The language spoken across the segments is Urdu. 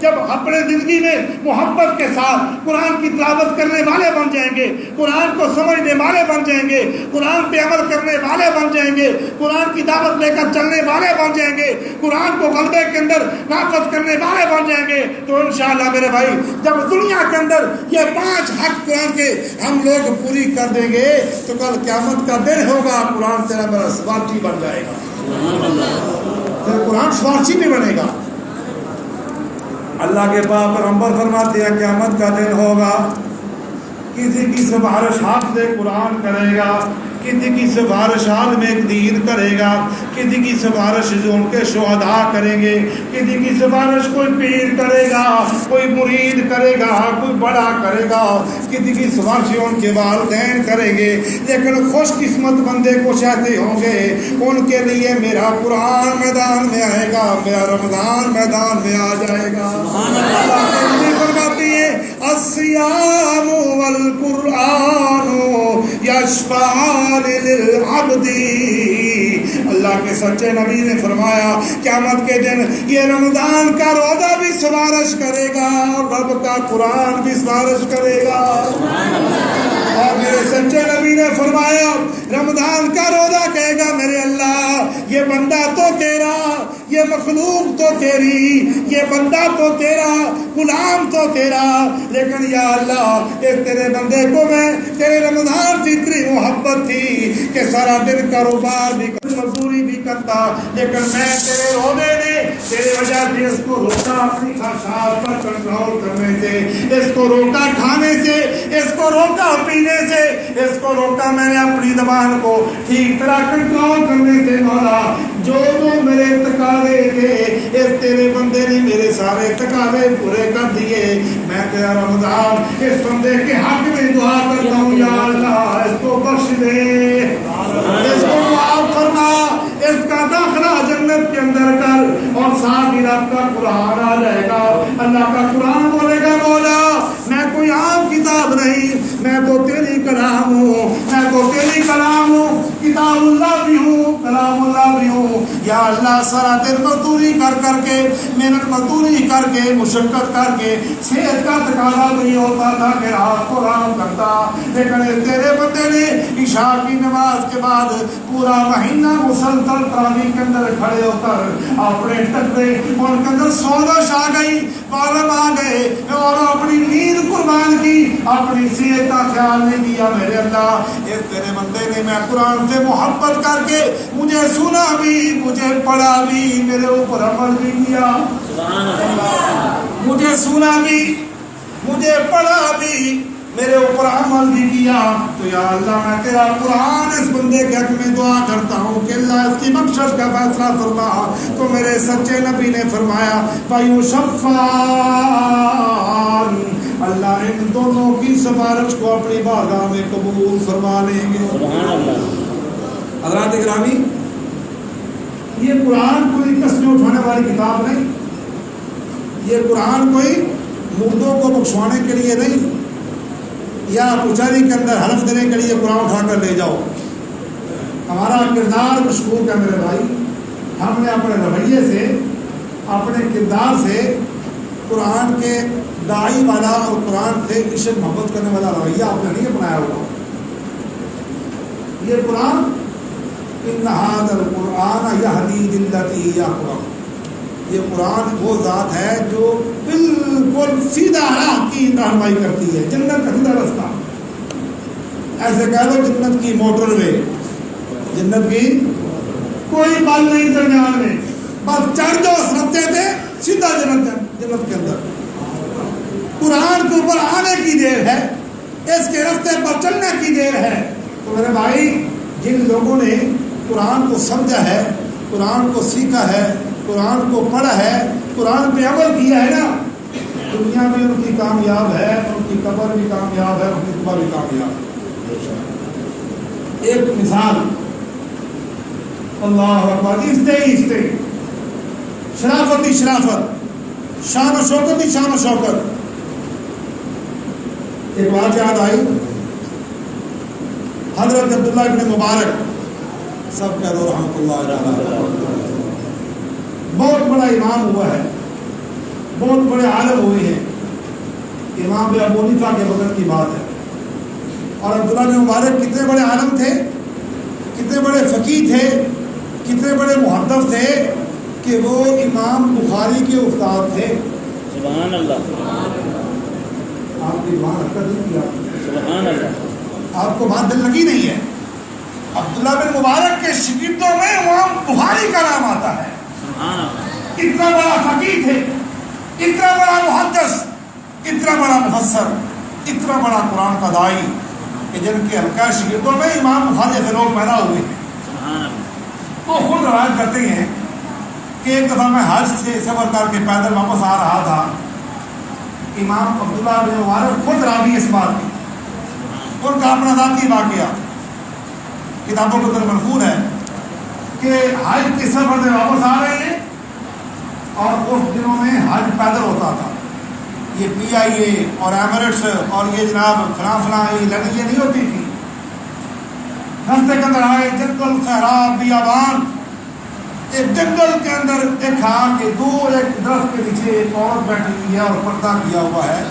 جب اپنے زندگی میں محبت کے ساتھ قرآن کی تلاوت کرنے والے بن جائیں گے، قرآن کو سمجھنے والے بن جائیں گے، قرآن پہ عمل کرنے والے بن جائیں گے، قرآن کی دعوت لے کر چلنے والے بن جائیں گے، قرآن کو غلبے کے اندر نافذ کرنے والے بن جائیں گے، تو انشاءاللہ میرے بھائی جب دنیا کے اندر یہ 5 حق قرآن کے ہم لوگ پوری کر دیں گے تو کل قیامت کا دن ہوگا، قرآن تیرا میرا سفارشی بن جائے گا، پھر قرآن سفارشی بھی بنے گا۔ اللہ کے پاک پیغمبر فرماتے ہیں قیامت کا دن ہوگا، کسی کی سفارش ہاتھ سے قرآن کرے گا، کسی کی سفارش ہاتھ میں ایک دین کرے گا، کسی کی سفارش جو ان کے شہداء کریں گے، کسی کی سفارش کوئی پیر کرے گا، کوئی مرید کرے گا، کوئی بڑا کرے گا، کسی کی سفارش ان کے والدین کریں گے، لیکن خوش قسمت بندے کچھ ایسے ہوں گے ان کے لیے میرا قرآن میدان میں آئے گا، میرا رمضان میدان میں آ جائے گا۔ فرماتی ہے الصیام والقرآن یشفعان للعبد، اللہ کے سچے نبی نے فرمایا قیامت کے دن یہ رمضان کا روزہ بھی سفارش کرے گا، رب کا قرآن بھی سفارش کرے گا، اور میرے سچے نبی نے فرمایا رمضان کا روزہ کہے گا میرے اللہ یہ بندہ تو تیرا، یہ مخلوق تو تیری، یہ بندہ تو تیرا، غلام تو تیرا، لیکن یا اللہ اس تیرے بندے کو میں تیرے رمضان سے اتنی محبت تھی کہ سارا دن کاروبار بھی مزدوری بھی کرتا، لیکن میں تیرے روزے نے تیرے وجہ سے اس کو روکا اپنی خواہشات پر کنٹرول کرنے سے، اس کو روکا کھانے سے، اس کو روکا پینے سے، اس کو روکا میں نے اپنی زبان کو ٹھیک طرح کنٹرول کرنے سے۔ مولا جو میرے تقاضے تھے اس تیرے بندے نے میرے سارے تقاضے پورے کر دیے، میں تیرا رمضان اس بندے کے حق میں دعا کرتا ہوں یا اللہ اس کو بخش دے، اس کو معاف فرما، اس کا داخلہ جنت کے اندر کر، اور ساتھ ہی رب کا قرآن آ جائے گا، اللہ کا قرآن بولے گا مولا میں کوئی عام کتاب نہیں، میں تو تیری کلام ہوں، میں تو تیری کلام ہوں، کتاب اللہ بھی ہوں، کلام اللہ بھی ہوں، یا اللہ سارا دن مزدوری کر کر کے، محنت مزدوری کر کے، مشقت کر کے، صحت کا تقاضا نہیں ہوتا تھا کہ رات کو آرام کرتا، لیکن تیرے بندے نے عشاء کی نماز کے بعد پورا مہینہ مسلسل تراویح کے اندر کھڑے ہو کر اپنے ٹکرے ان کے اندر سوزش آ گئی، معلوم آ گئے، اور اپنی نیند قربان کی، اپنی صحت کا خیال نہیں کیا۔ میرے اللہ اس تیرے بندے نے میں قرآن سے محبت کر کے مجھے سنا بھی، مجھے پڑھا بھی، میرے اوپر عمل بھی کیا، مجھے سنا بھی، مجھے پڑھا بھی، میرے اوپر عمل بھی کیا، تو یا اللہ میں تیرا قرآن اس بندے کے حق میں دعا کرتا ہوں کہ اللہ اس کی بخشش کا فیصلہ فرما۔ تو میرے سچے نبی نے فرمایا فَيُشَفَّعَانِ، اللہ ان دونوں کی سفارش کو اپنی بارگاہ میں قبول فرما لیں گے۔ حضرات گرامی، یہ قرآن کوئی کسنے اٹھانے والی کتاب نہیں، یہ قرآن کوئی مردوں کو بخشوانے کے لیے نہیں، یا کچہری کے اندر حلف دینے کے لیے قرآن اٹھا کر لے جاؤ۔ ہمارا کردار مشکوک ہے میرے بھائی، ہم نے اپنے رویے سے، اپنے کردار سے قرآن کے داعی والا اور قرآن سے عشق محبت کرنے والا رویہ آپ نے نہیں اپنایا ہوگا۔ یہ قرآن ان ھذا القرآن یہدی للتی ہی اقوم، یہ قرآن وہ ذات ہے جو بالکل سیدھا راہ کی رہنمائی کرتی ہے، جنت کا سیدھا رستہ، ایسے کہہ لو جنت کی موٹر وے، جنت کی کوئی بل نہیں درمیان میں، بس چڑھ جاؤ اس رستے پہ سیدھا جنت کے اندر۔ قرآن کے اوپر آنے کی دیر ہے، اس کے رستے پر چلنے کی دیر ہے۔ تو میرے بھائی جن لوگوں نے قرآن کو سمجھا ہے، قرآن کو سیکھا ہے، قرآن کو پڑھا ہے، قرآن پہ عمل کیا ہے نا، دنیا میں ان کی کامیاب ہے، ان کی قبر بھی کامیاب ہے، ان کی قبر بھی کامیاب ہے۔ ایک مثال، اللہ اکبر، استے شرافت ہی شرافت، شان و شوکت ہی شان و شوکت۔ ایک بات یاد آئی، حضرت عبداللہ ابن مبارک، سب کہہ دو رحمۃ اللہ علیہ، بہت بڑا امام ہوا ہے، بہت بڑے عالم ہوئے ہیں، امام ابو حنیفہ کے وقت کی بات ہے. اور عبداللہ بن مبارک کتنے بڑے عالم تھے، کتنے بڑے فقیہ تھے، کتنے بڑے محدث تھے کہ وہ امام بخاری کے استاد تھے. سبحان اللہ. آپ کی بات حرکت نہیں کیا، سبحان اللہ. آپ کو بات دل لگی نہیں ہے. عبداللہ بن مبارک کے شاگردوں میں امام بخاری کا نام آتا ہے. سبحان اللہ. اتنا بڑا فقیہ تھے، اتنا بڑا محدث، اتنا بڑا مفسر، اتنا بڑا قرآن کا داعی کہ جن کے حلقہ شاگردوں میں امام بخاری جیسے لوگ پیدا ہوئے ہیں. سبحان اللہ. وہ خود روایت کرتے ہیں کہ ایک دفعہ میں حج سے سفر کر کے پیدل واپس آ رہا تھا. امام عبداللہ بن مبارک خود راوی اس بات کی، ان کا اپنا ذاتی واقعہ کتابوں کے اندر منقول ہے کہ حج کے سفر سے واپس آ رہے ہیں اور اس دنوں میں حج پیدل ہوتا تھا. یہ PIA اور ایمریٹس اور یہ جناب فلاں فلاں یہ لڑکیاں نہیں ہوتی تھی. راستے کے اندر آئے، جنگل صحرا بیابان، ایک جنگل کے اندر دیکھا کہ دور ایک درخت کے نیچے ایک عورت بیٹھی ہوئی ہے اور پردہ کیا ہوا ہے.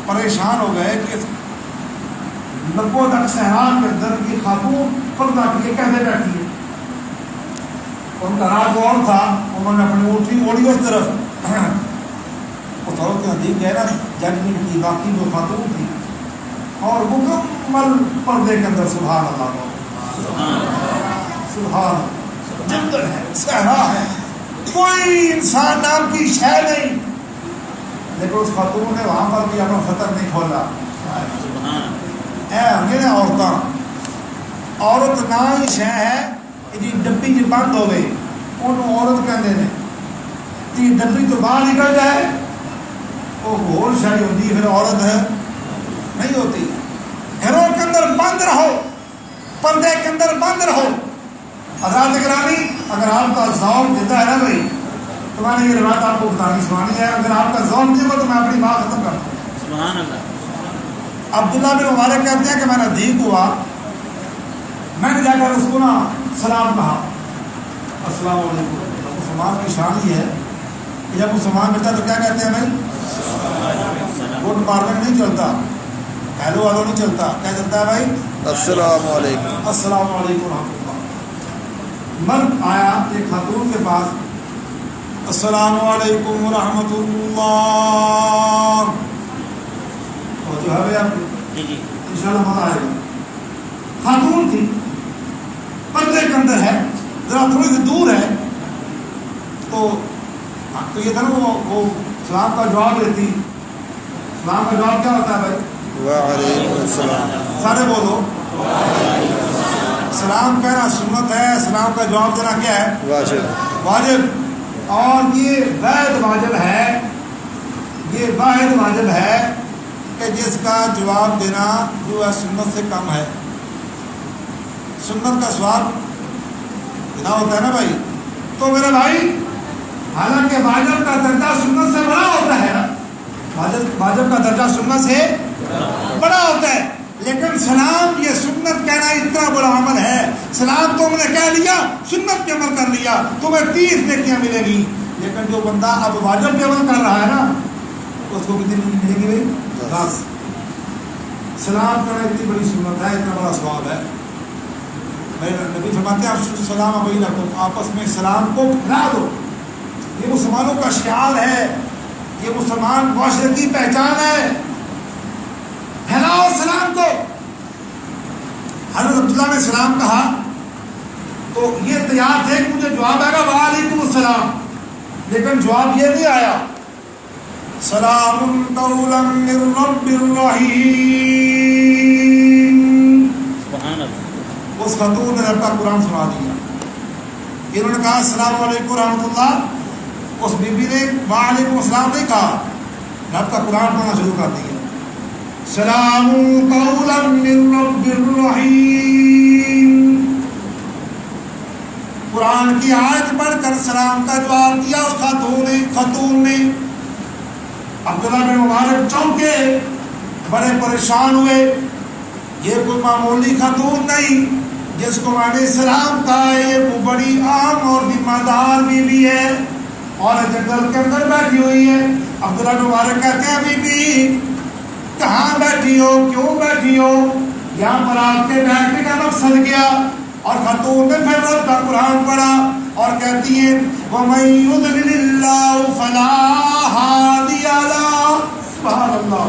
پریشان ہو گئے کہ نبوت صحرا کے اندر کی خاتون پردہ کیے کیسے بیٹھی ہے. ان کا راز اور تھا، انہوں نے اپنی اونٹی اوڑی اس طرف اتھروں کے نزدیک ہے نا جنگل کی باقی جو خاتون تھی اور مکمل پردے کے اندر. سبحان اللہ، سبحان. جنگل ہے، صحرا ہے، کوئی انسان نام کی شے نہیں، لیکن اس خاتون نے وہاں پر بھی اپنا خطر نہیں کھولا. عورت نہ ہی شے ہے جی ڈبی جی بند ہو گئی انہوں عورت کہتے ہیں. جی ڈبی تو باہر نکل جائے وہ ہور شاہی ہوتی ہے، پھر عورت ہے نہیں ہوتی. گھروں کے اندر بند رہو، پردے کے اندر بند رہو. حضرات گرامی، اگر آپ کا ذوق دیتا ہے نا بھائی، تمہاری یہ روایت آپ کو بتانی سنانی ہے. اگر آپ کا ذوق دے گا تو میں اپنی بات ختم کرتا ہوں. سبحان اللہ. عبداللہ بن مبارک کہتے ہیں کہ میں نزدیک ہوا، میں نے جا کر اس کو نا سلام کہا، السلام علیکم. مسلمان کی شان ہی ہے کہ جب مسلمان ملتا تو کیا کہتے ہیں بھائی؟ ووٹ مارکیٹ نہیں چلتا، ہیلو ہیلو نہیں چلتا، کیا چلتا ہے بھائی؟ السلام علیکم. السلام علیکم ورحمۃ اللہ. مرد آیا ایک خاتون کے پاس، السلام علیکم ورحمۃ اللہ. جو ہے آپ جی جی انشاءاللہ مزہ آئے گا. خاتون تھی، پردے کے اندر ہے، ذرا تھوڑی سی دور ہے، تو یہ تھا نا وہ سلام کا جواب دیتی. سلام کا جواب کیا ہوتا ہے بھائی؟ وعلیکم السلام. سارے بولو. سلام کہنا سنت ہے، سلام کا جواب دینا کیا ہے؟ واجب. واجب. اور یہ واحد واجب ہے، یہ واحد واجب ہے کہ جس کا جواب دینا جو ہے سنت سے کم ہے. سنت کا ثواب اتنا ہوتا ہے نا بھائی. تو میرے بھائی حالانکہ واجب کا درجہ سنت سے بڑا ہوتا ہے نا، واجب کا درجہ سنت سے بڑا ہوتا ہے، لیکن سلام یہ سنت کہنا اتنا بڑا عمل ہے. سلام تم نے کہہ لیا، سنت پہ عمل کر لیا، تمہیں 30 نیکیاں ملے گی. لیکن جو بندہ اب واجب پہ عمل کر رہا ہے نا، اس کو کتنی ملے گی بھائی؟ 10. سلام کرنا اتنی بڑی سنت ہے، اتنا بڑا ثواب ہے. میرے نبی فرماتے ہیں السلام علیکم، آپس میں سلام کو پھیلا دو. یہ مسلمانوں کا شعار ہے، یہ مسلمان معاشرے کی پہچان ہے. پھیلاؤ سلام کو. حضرت عبداللہ نے سلام کہا تو یہ تیار تھے کہ مجھے جواب آئے گا وعلیکم السلام، لیکن جواب یہ نہیں آیا. سلام قولا من رب الرحیم. سبحان اللہ. اس خاتون نے رب کا قرآن سنا دیا. انہوں نے کہا السلام علیکم ورحمۃ اللہ، اس بی بی نے وعلیکم السلام نہیں کہا، رب کا قرآن پڑھنا شروع کر دیا. سلام قولا من رب الرحیم. قرآن کی آیت پڑھ کر سلام کا جواب دیا اس خاتون نے. عبداللہ بن مبارک چونکے، بڑے پریشان ہوئے. یہ کوئی معمولی خاتون نہیں جس کو میں نے سلام کہا ہے، یہ بڑی عام اور ذمہ دار بیوی ہے. اور جنگل کے اندر بیٹھی ہوئی ہے. عبداللہ مبارک کہتے ہیں بی بی کہاں بیٹھی ہو, کیوں بیٹھی ہو؟ یہاں پر آپ کے بیٹھنے کا مقصد کیا؟ اور خاتون نے پھر رب کا قرآن پڑھا اور کہتی ہیں وَمَن يُضْلِلِ اللَّهُ فَلَا هَادِيَ لَهُ. سبحان اللہ.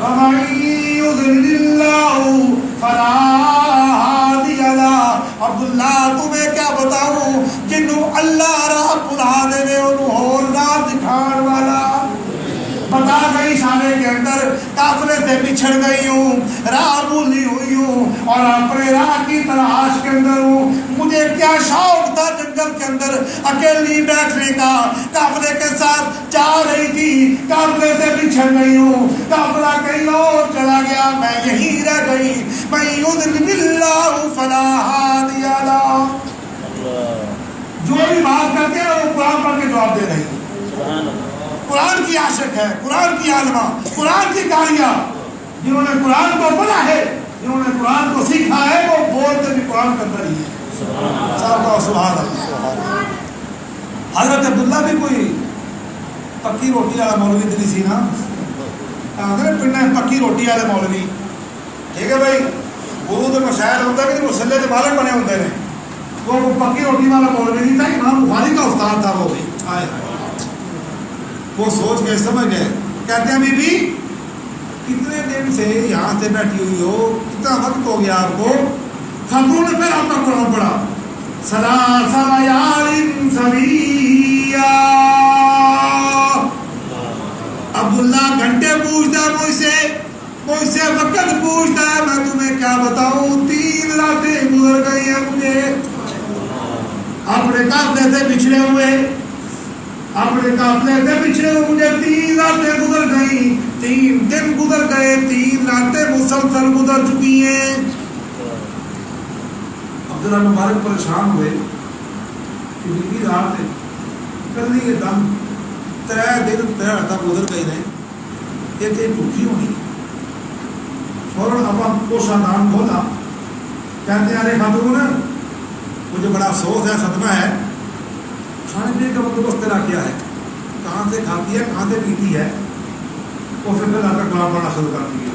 وَمَن يُضْلِلِ اللَّهُ فَلَا هَادِيَ لَهُ. عبداللہ تمہیں کیا بتاؤں جنوں اللہ راہ بلا دے انہوں اور راہ دکھان والا بتا گئی سارے کے اندر قافلے سے بچھڑ گئی ہوں, راہ بھولی ہوئی ہوں اور اپنے راہ کی تلاش کے اندر ہوں. مجھے کیا شوق تھا جنگل کے اندر اکیلی بیٹھنے کا, قافلے کے ساتھ جا رہی تھی, قافلے سے بچھڑ گئی ہوں, قافلہ کہیں اور چلا گیا, میں یہیں رہ گئی. میں یضلل اللہ فلا ہادی لہ. جو بھی بات کرتے ہیں وہ قرآن پڑھ کے جواب دے رہی ہے. قرآن کی عاشق ہے, قرآن کی عالمہ, قرآن کی قاریہ, جنہوں نے قرآن کو پڑھا ہے, جنہوں نے قرآن کو سیکھا ہے, وہ بولتے بھی قرآن کے اندر ہی ہے. سبحان اللہ. حضرت عبداللہ بھی کوئی پکی روٹی والا مولوی دلی سی نا, پنڈ پکی روٹی والے مولوی, ٹھیک ہے بھائی. گرو تو مشاعر ہوتا ہے کہ مسلے کے مالک بنے ہوتے ہیں. وہ پکی روٹی والا مولوی نہیں تھا, امام بخاری کا استاد تھا وہ بھی. وہ سوچ کے سمجھ گئے, کہتے ہیں بی بی کتنے دن سے یہاں سے بیٹھی ہوئی ہو, کتنا وقت ہو گیا آپ کو؟ خاتون نے پھر آپ کا قرآن پڑھا سلاسل لیال سویا. عبداللہ گھنٹے پوچھتا ہے مجھ سے وقت پوچھتا ہے, میں تمہیں کیا بتاؤں, 3 راتیں گزر گئی ہیں مجھے اپنے قافلے سے بچھڑے ہوئے, اپنے قافلے سے پچھڑے ہوئے مجھے 3 راتیں گزر گئیں, 3 دن گزر گئے, 3 راتیں مسلسل گزر چکی ہیں. عبداللہ مبارک پریشان ہوئے کہ بیوی رات کل یہ دم 3 دن 3 راتیں گزر گئی ہیں, یہ تھے بھوکی ہوئی. فوراً اب پوشا دان کھولا, کہتے ہیں ارے خاتون مجھے بڑا افسوس ہے, صدمہ ہے, کھانے پینے کا بندوبست تیرا کیا ہے, کہاں سے کھاتی ہے, کہاں سے پیتی ہے؟ وہ پھر اللہ کا کلام پڑھنا شروع کر دیا.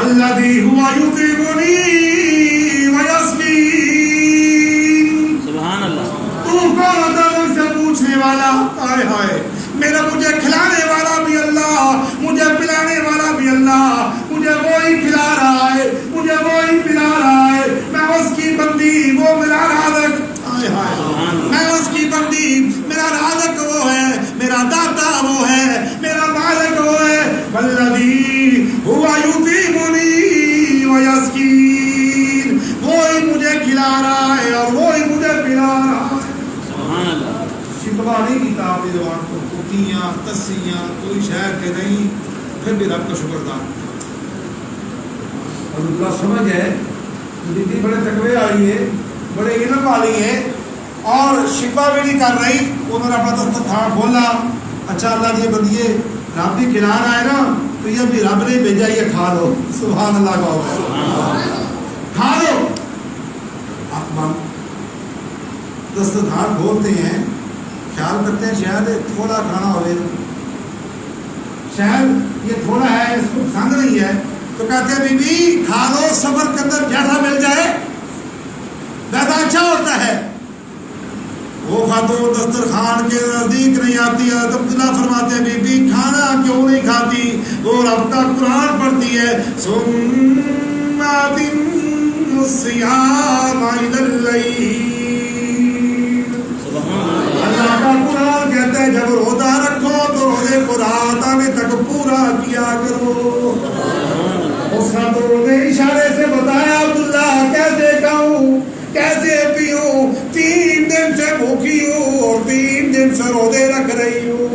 الذی هو یطعمنی ویسقین. سبحان اللہ. تو کون ہوتا مجھ سے پوچھنے والا, ہائے ہائے, میرا مجھے کھلانے والا بھی اللہ, مجھے پلانے والا بھی اللہ, مجھے وہی کھلا رہا ہے, مجھے وہی پلا رہا ہے. میں اس کی بندی, وہ میرا رازق, میں اس کی بندی, میرا رازق وہ ہے, میرا داتا وہ ہے, میرا مالک وہ ہے. والذی ہوا یطعمنی ویسقین. وہی مجھے کھلا رہا ہے اور وہی مجھے پلا رہا ہے. شکوا نہیں کیتا اپنی زبان کو, کتیاں تسیاں کوئی شہر کے نہیں, پھر بھی رب کا شکر تھا. اور اللہ سمجھ ہے بیوی بڑے تقوی والی ہے, بڑے علم والی ہے اور شکوا بھی نہیں کر رہی. انہوں نے اپنا دسترخوان کھولا, اچھا اللہ جی بندیے رب بھی کھلا رہا ہے نا, تو یہ بھی رب نے بھیجا, یہ کھا لو. سبحان اللہ کا کھا لو. دسترخوان کھولتے ہیں, خیال کرتے ہیں شاید تھوڑا کھانا ہوئے, شاید یہ تھوڑا ہے, اس کو پسند نہیں ہے, تو کہتے ہیں بی بی کھا لو, صبر کے اندر جیسا مل جائے ویسا اچھا ہوتا ہے. وہ خاتون دسترخوان کے نزدیک نہیں آتی ہے. عبداللہ فرماتے ہیں بی بی کھانا کیوں نہیں کھاتی؟ وہ رب کا قرآن پڑھتی ہے. ثم اتم الصیام الی اللیل. اللہ کا قرآن کہتا ہے جب روزہ رکھو تو روزے کو رات آنے تک پورا کیا کرو. اس خاتون نے اشارے سے بتایا عبداللہ کیسے کھاؤں, کیسے پیوں, 3 دن سے بھوکی ہوں اور 3 دن سے روزے رکھ رہی ہوں,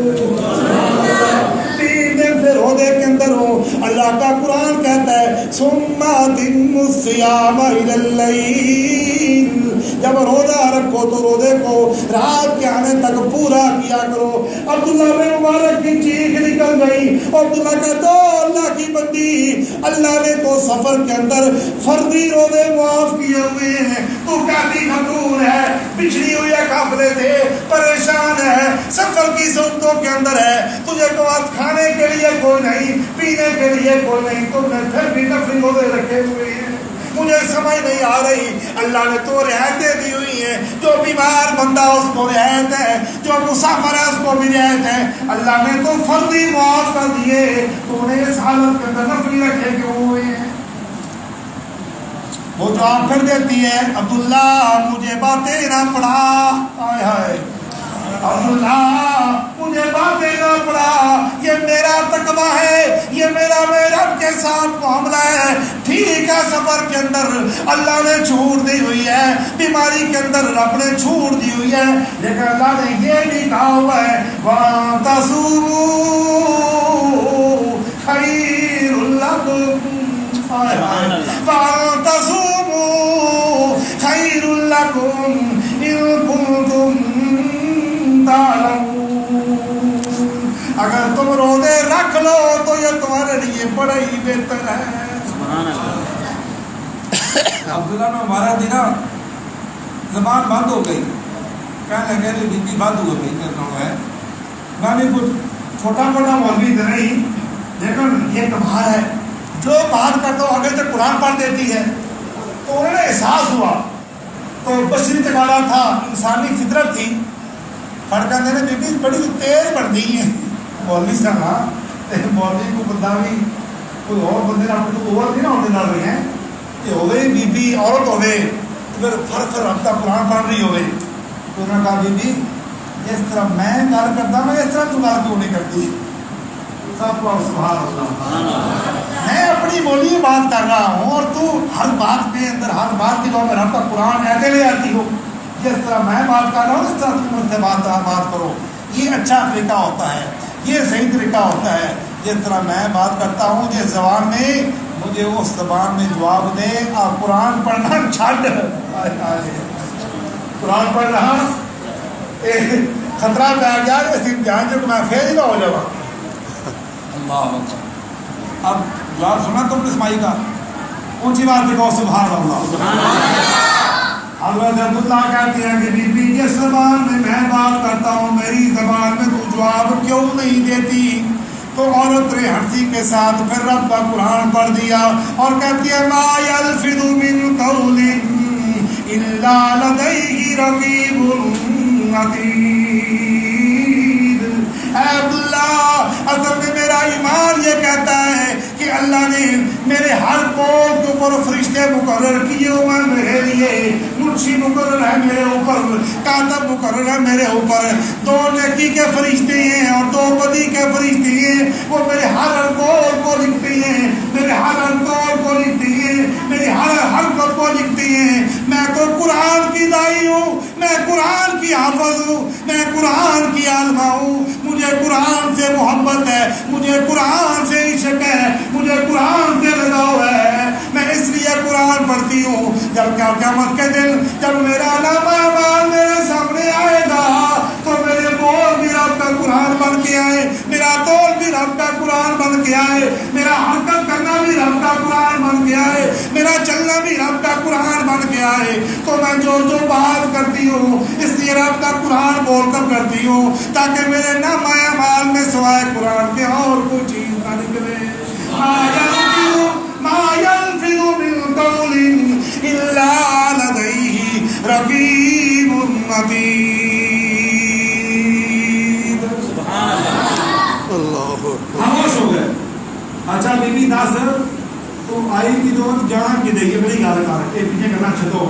3 دن سے روزے کے اندر ہوں. اللہ کا قرآن کہتا ہے ثم اتم الصیام الی اللیل. جب روزہ رکھو تو روزے کو رات کے آنے تک پورا کیا کرو. عبداللہ بن مبارک کی چیخ نکل گئی, عبداللہ کا تو اللہ کی بندی، اللہ نے تو سفر کے اندر فردی روزے معاف کیے ہوئے ہیں، تو کہتی خاتون ہے، بچھڑی ہوئی ہے، قافلے سے پریشان ہے، سفر کی سنتوں کے اندر ہے، تجھے تو آج کھانے کے لیے کوئی نہیں، پینے کے لیے کوئی نہیں، تم نے پھر بھی نفلی روزے رکھے ہوئے ہیں، مجھے سمجھ نہیں آ رہی۔ اللہ نے تو رعایتیں دی ہوئی ہیں، جو بیمار بندہ اس کو رعایت ہے، جو مسافر ہے اس کو بھی رعایت ہے، اللہ نے تو فرضی معاف کر دیے، تو نے اس حالت کے اندر نفلی رکھے کیوں ہوئے ہیں؟ وہ جواب پھر دیتی ہے، عبداللہ مجھے باتیں نہ پڑھا، ہائے ہائے عبداللہ مجھے باتیں نہ پڑھا، یہ میرا تقویٰ ہے، یہ میرا رب کے ساتھ معاملہ ہے، ٹھیک ہے سفر کے اندر اللہ نے چھوٹ دی ہوئی ہے، بیماری کے اندر رب نے چھوٹ دی ہوئی ہے، لیکن اللہ نے یہ بھی کہا ہوا ہے وَأَن تَصُومُوا خَيْرٌ لَكُمْ، وَأَن تَصُومُوا خَيْرٌ لَكُمْ إِن كُنتُمْ تعلمون، اگر تم روزے رکھ لو تو یہ تمہارے لیے بڑا ہی بہتر ہے۔ عبداللہ میں ہمارا دی نا زبان بند ہو گئی، کہنے لگے بی بی بند ہو گئی ہے، میں بھی کچھ چھوٹا موٹا مولوی تو نہیں، لیکن یہ کمال ہے، جو بات کرتا ہوں آگے سے قرآن پڑھ دیتی ہے، تو انہوں نے احساس ہوا، تو بشری تقاضا تھا، انسانی فطرت تھی، فرقہ دینے بی بی بڑی تیز بڑھ گئی ہیں، مولوی صاحب مولوی کو بندہ بھی کوئی اور بندے نہ اوور نہیں نہ ہونے لگ رہے ہیں، یہ ہو گئی بی بی عورت ہو گئے، پھر فرق رفتہ قرآن پڑھ رہی ہو گئی، تو انہوں نے کہا بی بی جس طرح میں کار کرتا ہوں اس طرح تو کار کیوں نہیں کرتی؟ سب کو سبحان اللہ، میں اپنی بولی بات کر رہا ہوں اور تو ہر بات کے اندر ہر بات کی جو میں رفتہ قرآن ایسے لے آتی ہو، جس طرح میں بات کر رہا ہوں اس طرح تم مجھ سے بات کرو، یہ اچھا طریقہ ہوتا ہے، یہ صحیح طریقہ ہوتا ہے، جس طرح میں بات کرتا ہوں جس زبان میں مجھے اس زبان میں جواب دے، آپ قرآن پڑھنا چھڈ، قرآن پڑھ رہا خطرہ پہ آ گیا اس امتحان جو میں فیل نہ ہو جاؤں۔ اللہ اکبر۔ اب جواب سنا تم نے اسماعیل کا، اونچی بات سے کہو سبحان اللہ۔ حضرت عبداللہ کہتے ہیں کہ بی بی جس زبان میں بات کرتا ہوں میری زبان میں تو جواب کیوں نہیں دیتی؟ تو عورت نے ہنسی کے ساتھ پھر رب کا قرآن پڑھ دیا اور کہتی ہے ما یلفظ من قول الا لدیہ رقیب عتید۔ اے عبداللہ اصل میں میرا ایمان یہ کہتا ہے کہ اللہ نے میرے ہر قول کے اوپر فرشتے مقرر کیے ہوئے ہیں میرے لیے، منشی مقرر ہے میرے اوپر، کاتب مقرر ہے میرے اوپر، 2 نیکی کے فرشتے ہیں اور 2 بدی کے فرشتے ہیں، وہ میرے ہر قول کو لکھتے ہیں، میرے ہر قول کو لکھتے ہیں، میری ہر حرکت کو لکھتے ہیں۔ میں تو قرآن کی دائی ہوں، میں قرآن کی حافظ ہوں، میں قرآن کی عالمہ ہوں، مجھے قرآن سے محبت ہے، مجھے قرآن سے عشق ہے، مجھے قرآن سے لگاؤ ہے، میں اس لیے قرآن پڑھتی ہوں۔ جب قیامت کے دن جب میرا نامہ اعمال میرے سامنے آئے گا تو میرے بول بھی رب کا قرآن بن کے آئے، میرا تول بھی رب کا قرآن بن کے آئے، میرا حرکت کرنا بھی رب کا قرآن بن کے آئے، میرا چلنا بھی رب کا قرآن بن کے آئے، تو میں جو بات کرتی ہوں اس لیے رب کا قرآن بول کر کرتی ہوں تاکہ میرے نامہ اعمال میں سوائے قرآن کے اور کوئی چیز نہ نکلے۔ ما يلفظ من قول الا لديه رقيب عتيد۔ خاموش ہو گئے۔ اچھا بی بی دس تو آئی کی جو جانا کی دے یہ بڑی گل کر کے پیچھے کرنا چھو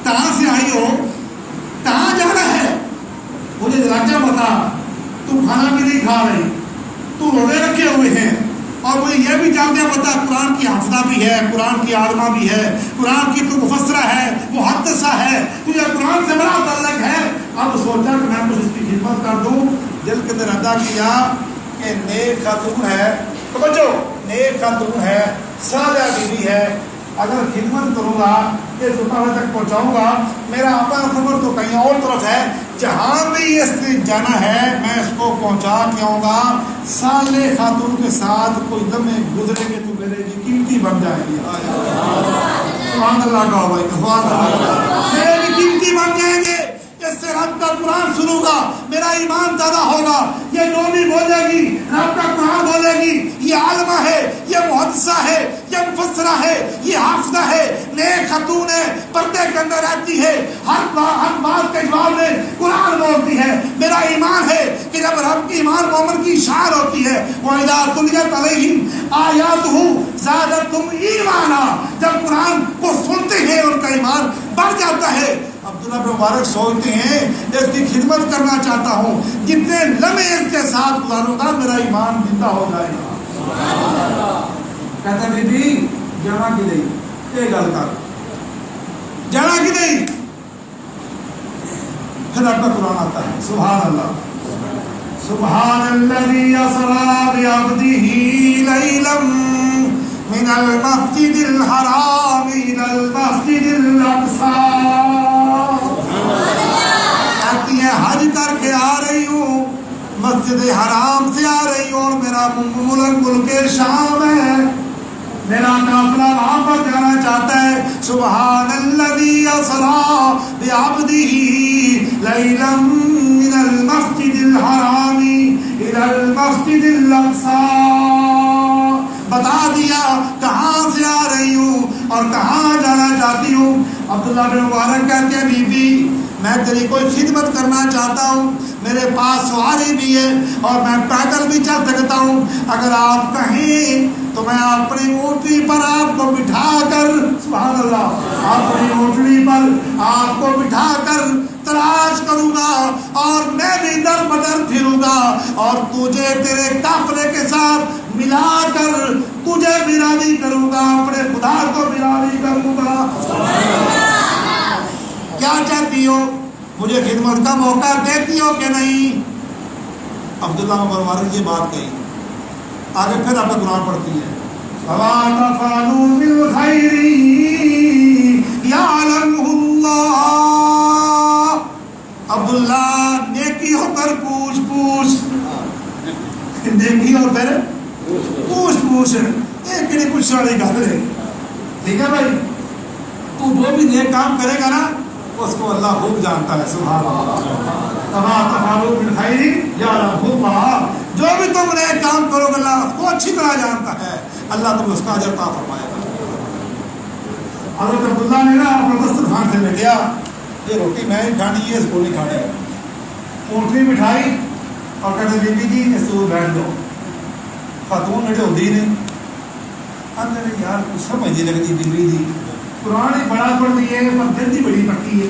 کہاں سے آئی ہو کہاں جانا ہے مجھے راجہ بتا، تو کھانا بھی نہیں کھا رہی، تو روزے رکھے ہوئے ہیں اور مجھے یہ بھی جانتے پتا قرآن کی حافظہ بھی ہے، قرآن کی عالمہ بھی ہے، قرآن کی تو مفسرہ ہے، محدثہ ہے، تجھے قرآن سے بڑا تعلق ہے۔ اب سوچا کہ میں کچھ اس کی خدمت کر دوں، دل کے اندر ادا کیا کہ نیک خاتون ہے، توجہ نیک خاتون ہے، صالحہ بیوی ہے، اگر خدمت کروں گا یہ زبان تک پہنچاؤں گا، میرا اپنا سفر تو کہیں اور طرف ہے، جہاں بھی اس نے جانا ہے میں اس کو پہنچا کے آؤں گا. صالح خاتون کے ساتھ کوئی لمحے گزرے گے تو میرے لیے قیمتی بن جائیں گے. سبحان اللہ کا بھائی, سبحان اللہ, میرے لیے قیمتی بن جائیں گے. اس سے رب کا قرآن سنوں گا, میرا ایمان زیادہ ہوگا. یہ نومی بولے گی, رب کا قرآن بولے گی, یہ عالمہ ہے, یہ محدثہ ہے, یہ مفسرہ ہے, یہ حافظہ ہے, نیک خاتون ہے, پردے کے اندر رہتی ہے, ہر بات کے جواب میں قرآن بولتی ہے. میرا ایمان ہے کہ جب رب کی ایمان مومن کی شعار ہوتی ہے, وَإِذَا تُلِيَتْ عَلَيْهِمْ آيَاتُهُ زَادَتْهُمْ ایمانا, جب قرآن کو سنتے ہیں ان کا ایمان بڑھ جاتا ہے. عبداللہ بن مبارک سوچتے ہیں اس کی خدمت کرنا چاہتا ہوں, جتنے لمحے اس کے ساتھ گزاروں گا میرا ایمان زندہ ہو جائے گا. کہتا بی بی جانا کی نہیں, یہ گل کر جانا کی نہیں. پھر آپ کا قرآن آتا ہے. سبحان اللہ, سبحان الذی اسری بعبدہ لیلا من المسجد الحرام الى المسجد الاقصی. کہتی ہے حج کر کے آ رہی ہوں, مسجد حرام سے آ رہی ہوں, اور میرا ملک شام ہے, میرا قافلہ وہاں پر جانا چاہتا ہے. سبحان الذی اسری بعبدہ لیلا من المسجد الحرام الى المسجد الاقصی. بتا دیا کہاں سے آ رہی ہوں اور کہاں جانا چاہتی ہوں. عبداللہ بن مبارک کہتے ہیں بی بی میں تیری کوئی خدمت کرنا چاہتا ہوں, میرے پاس سواری بھی ہے اور میں پیدل بھی چل سکتا ہوں. اگر آپ کہیں تو میں اپنی اونٹنی پر آپ کو بٹھا کر, سبحان اللہ, اپنی اونٹنی پر آپ کو بٹھا کر تلاش کروں گا اور میں بھی در بدر پھروں گا اور تجھے تیرے قافلے کے ساتھ ملا کر تجھے بھی راضی کروں گا, اپنے خدا کو بھی راضی کروں گا. کیا چاہتی ہو, مجھے خدمت کا موقع دیتی ہو کہ نہیں؟ عبداللہ مبارک یہ بات کہی. آگے پھر آپ قرآن پڑھتی ہے. وَمَا تَفْعَلُوا مِنْ خَيْرٍ يَعْلَمْهُ اللَّهُ. عبداللہ نیکی ہو کر پوچھ, نیکی ہو کر پوچھ, ایک نہیں پوچھنے والی گل ہے. ٹھیک ہے بھائی, تو جو بھی نیک کام کرے گا نا اس کو اللہ خوب جانتا ہے. سبحان اللہ. وَمَا تَفْعَلُوا مِنْ خَيْرٍ يَعْلَمْهُ اللَّهُ. جو بھی تم نیک کام کرو گے اللہ اس کو اچھی طرح جانتا ہے, اللہ تم اس کا اجر عطا فرمائے گا. حضرت عبداللہ نے نا اپنا دسترخوان سے لے گیا, یہ روٹی میں ہی کھانی ہے, اس کو نہیں کھانی. اونٹنی بٹھائی اور کہتے بی بی جی اس کو بیٹھ دو. خاتون بیٹھے ہوتی نہیں, اندر یار کچھ سمجھ نہیں لگتی بی جی, قرآن ہی بڑا پڑھتی ہے پر دل ہی بڑی پڑتی ہے.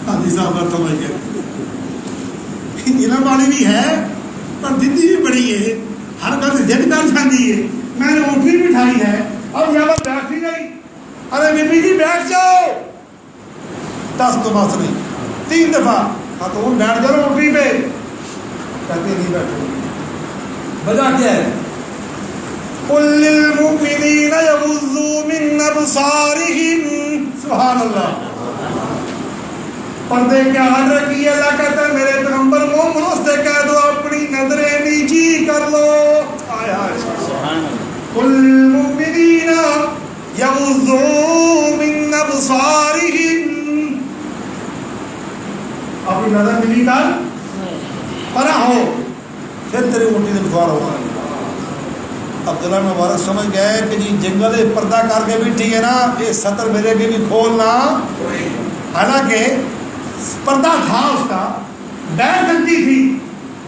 حدیث صاحب پر سمجھ گئے, علم والی بھی ہے پر دل بھی بڑی ہے, ہر گھر سے ضد کر جاتی ہے. میں نے اونٹنی بٹھائی ہے اور یہاں پر بیٹھی نہیں. ارے بی بی جی بیٹھ جاؤ. 10 تو بس نہیں, 3 دفعہ خاتون بیٹھ جاؤ اونٹنی پہ, کہتے نہیں بیٹھو. وجہ کیا ہے؟ قُل لِّلْمُؤْمِنِينَ يَغُضُّوا مِنْ أَبْصَارِهِمْ. سبحان اللہ. پردے کے آرڈر کی اللہ کہتا ہے میرے پیغمبر مومنوں سے کہہ دو اپنی نظریں نیچی کر لو. قُل لِّلْمُؤْمِنِينَ يَغُضُّوا مِنْ أَبْصَارِهِمْ. اپنی نظر نیچی کر پرا ہو, پھر تیری اونٹنی سے بخار ہوگا. عبداللہ مبارک سمجھ گئے کہ جی جنگل پردہ کر کے بھی ٹھیک ہے نا, یہ سطر میرے کے بھی کھولنا. حالانکہ پردہ تھا اس کا, بیٹھ سکتی تھی,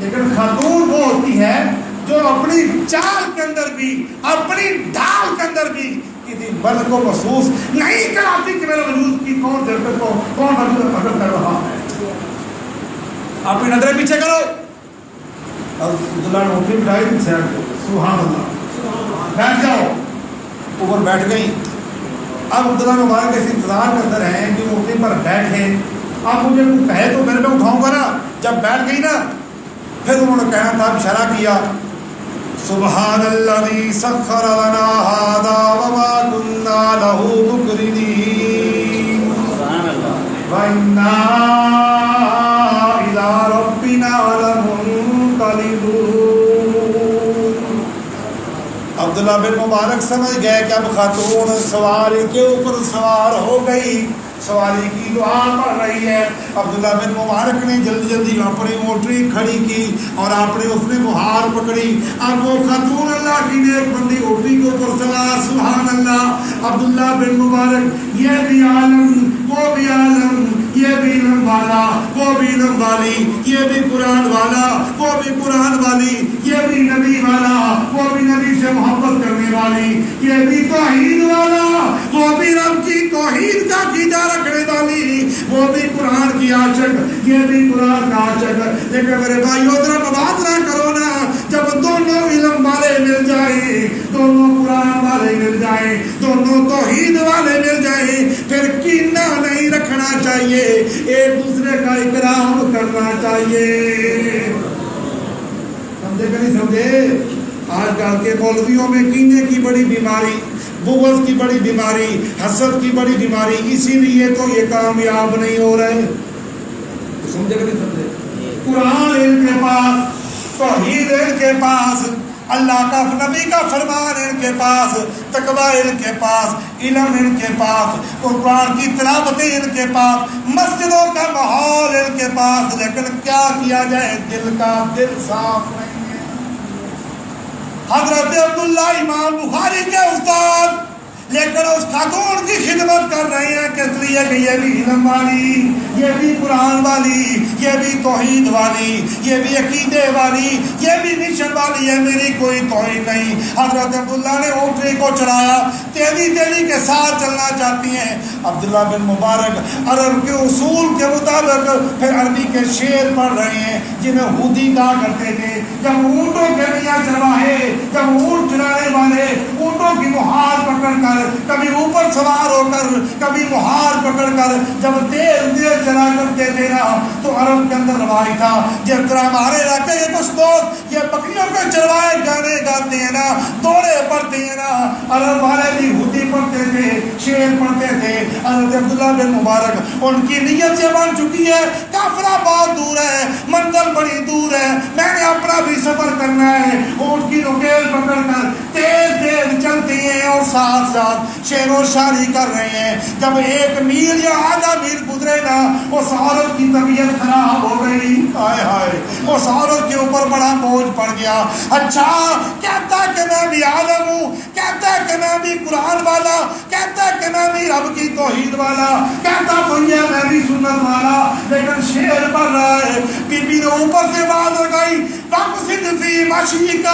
لیکن خاتون وہ ہوتی ہے جو اپنی چال کے اندر بھی, اپنی ڈھال کے اندر بھی کسی بل کو محسوس نہیں کراتی کہ میرے وجود کی کون ضرورت کو کون حرکت کر رہا ہے. اپنی نظریں پیچھے کرو. اور عبداللہ نے اونٹنی بٹھائی تھی سیڈ کو. سبحان اللہ. بیٹھ جاؤ. اوپر بیٹھ گئی. اب عبداللہ مبارک اس انتظار کے اندر ہیں کہ اونٹنی پر بیٹھے. اب مجھے کہے تو میرے میں اٹھاؤں گا نا. جب بیٹھ گئی نا پھر انہوں نے کہنا تھا, اشارہ کیا, سبحان الذی سخر لنا ھذا وما كنا له مقرنین وَإِنَّا عبداللہ بن مبارک سمجھ گئے کہ اب خاتون سواری کے اوپر سوار ہو گئی، سواری کی دعا پڑھ رہی ہے۔ عبداللہ بن مبارک نے جلدی جلدی اپنی موٹری کھڑی کی اور اس نے بہار پکڑی۔ اب وہ خاتون اللہ کی نیک بندی اوٹری کے اوپر سوار، سبحان اللہ۔ عبداللہ بن مبارک یہ بھی عالم وہ بھی عالم، یہ بھی علم والا وہ بھی علم والی، یہ بھی قرآن والا وہ بھی قرآن والی، یہ بھی نبی والا وہ بھی نبی سے محبت کرنے والی، یہ بھی توحید والا وہ بھی رب کی توحید کا عقیدہ رکھنے والی، وہ بھی قرآن کی عاشق یہ بھی قرآن کا عاشق۔ لیکن میرے بھائیو ذرا موازنہ کرو نا، جب دونوں علم والے مل جائیں، دونوں قرآن والے مل جائیں، دونوں توحید والے مل جائیں، پھر کینہ نہیں رکھنا چاہیے، ایک دوسرے کا اکرام کرنا چاہیے۔ سمجھے کہ نہیں سمجھے؟ آج کل کے مولویوں میں کینے کی بڑی بیماری، بغض کی بڑی بیماری، حسد کی بڑی بیماری، اسی لیے تو یہ کامیاب نہیں ہو رہے۔ سمجھے کہ نہیں سمجھے؟ قرآن ان کے پاس، توحید ان کے پاس، اللہ کا نبی کا فرمان ان کے پاس، تقوی ان کے پاس، علم ان کے پاس، قرآن کی تلاوتیں ان کے پاس، مسجدوں کا ماحول ان کے پاس، لیکن کیا کیا جائے، دل صاف نہیں ہے۔ حضرت عبداللہ امام بخاری کے استاد، لیکن اس خاتون کی خدمت کر رہے ہیں کس لیے کہ یہ بھی علم والی، یہ بھی قرآن والی، یہ بھی توحید والی، یہ بھی عقیدے والی، یہ بھی مشن والی ہے، میری کوئی توہین نہیں۔ حضرت عبداللہ نے اونٹنی کو چڑھایا، تیزی کے ساتھ چلنا چاہتی ہیں۔ عبداللہ بن مبارک عرب کے اصول کے مطابق پھر عربی کے شعر پڑھ رہے ہیں جنہیں ہودی کہا کرتے تھے۔ جب اونٹوں کے میاں چرواہے، جب اونٹ چلانے والے اونٹوں کی مہار پکڑ کر، کبھی اوپر سوار ہو کر، کبھی مہار پکڑ کر جب تیز چلا کرتے تھے نا، تو عرب کے اندر رواج تھا، جس طرح ہمارے علاقے کے کچھ لوگ یہ بکریوں کے چروائے گانے گاتے ہیں نا، دوڑے پڑتے ہیں نا، عرب والے بھی ہودی پڑھتے تھے، شعر پڑھتے تھے۔ حضرت عبداللہ بن مبارک ان کی نیت یہ بن چکی ہے، قافلہ بہت دور ہے، منزل بڑی دور ہے، میں نے اپنا بھی سفر کرنا ہے، اونٹ کی نکیل پکڑ کر تیز چلتی ہیں اور ساتھ ساتھ شعر و شاعری کر رہے ہیں۔ جب 1 میل یا آدھا میل گزرے نا، اس عورت کی طبیعت خراب ہو گئی، ہائے ہائے، اس عورت کے اوپر بڑا بوجھ پڑ گیا۔ اچھا کہتا کہ میں بھی عالم ہوں، کہتا کہ میں بھی قرآن والا، کہتا کہ میں بھی رب کی توحید والا، کہتا تو یہ میں بھی سنت والا، لیکن شعر پڑھ رہا ہے۔ بی بی نے اوپر سے بات لگائی، وَقْصِدْ فِي مَشْيِكَ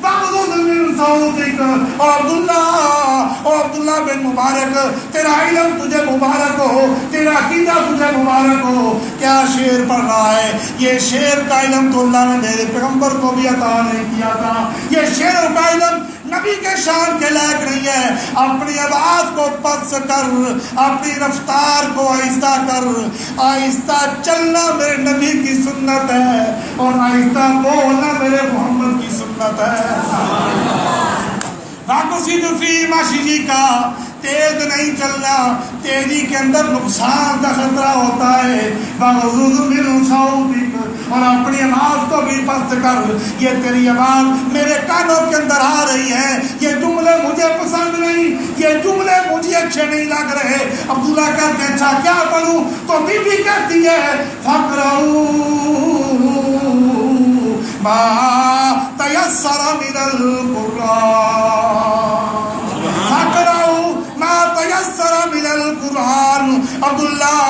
وَاغْضُضْ مِنْ صَوْتِكَ۔ اور عبداللہ بن مبارک، تیرا علم تجھے مبارک ہو، تیرا عقیدہ تجھے مبارک ہو۔ کیا شعر پڑھ رہا ہے؟ یہ شعر کا علم تو اللہ نے میرے پیغمبر کو بھی عطا نہیں کیا تھا، یہ شعر کا علم نبی کے شان کے لائق نہیں ہے۔ اپنی آواز کو پست کر، اپنی رفتار کو آہستہ کر، آہستہ چلنا میرے نبی کی سنت ہے، اور آہستہ بولنا میرے محمد کی سنت ہے۔ وَقْصِدْ فِي مَشْيِكَ، تیز نہیں چلنا، تیزی کے اندر نقصان کا خطرہ ہوتا ہے۔ وَاغْضُضْ مِنْ صَوْتِكَ، اور اپنی آواز کو بھی پست کر۔ یہ تیری آواز میرے کانوں کے اندر آ رہی ہے، یہ جملے مجھے پسند نہیں، یہ جملے مجھے اچھے نہیں لگ رہے۔ عبداللہ کہتے ہیں اچھا کیا پڑھوں؟ تو بی بی کہتی ہے فَقْرَؤْا مَا تَيَسَّرَ مِنَ الْقُرْآنِ، فَقْرَؤْا مَا تَيَسَّرَ مِنَ الْقُرْآنِ۔ عبداللہ